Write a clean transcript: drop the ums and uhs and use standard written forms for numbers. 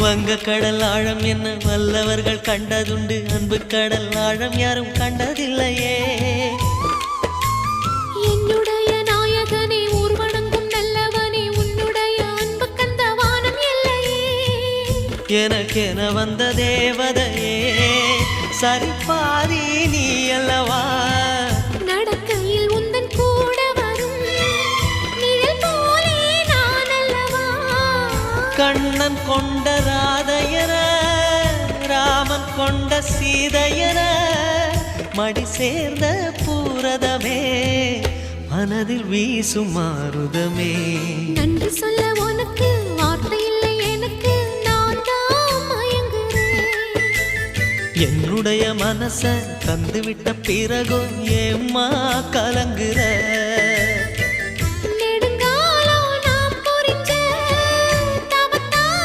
வங்க கடல் ஆழம் என்ன வல்லவர்கள் கண்டதுண்டு, அன்பு கடல் ஆழம் யாரும் கண்டதில்லையே. என்னுடைய நாயகனே ஊர்வணங்கும் நல்லவனே, உன்னுடைய அன்பு கந்த வானம் இல்லையே. எனக்கென வந்த தேவதையே சரிபாதி நீ அல்லவா. நடக்கையில் உந்தன் கூட வரும் நிழல் போலே நான் அல்லவா. கண்ணன் கொண்ட ராதையர ராமன் கொண்ட சீதையர மடி சேர்ந்த பூரதமே மனதில் வீசும் மாருதமே. நன்றி சொல்ல உனக்கு வார்த்தை இல்லை எனக்கு, நான் தான் மயங்குறேன். என்னுடைய மனச தந்துவிட்ட பிறகும் ஏம்மா கலங்குற.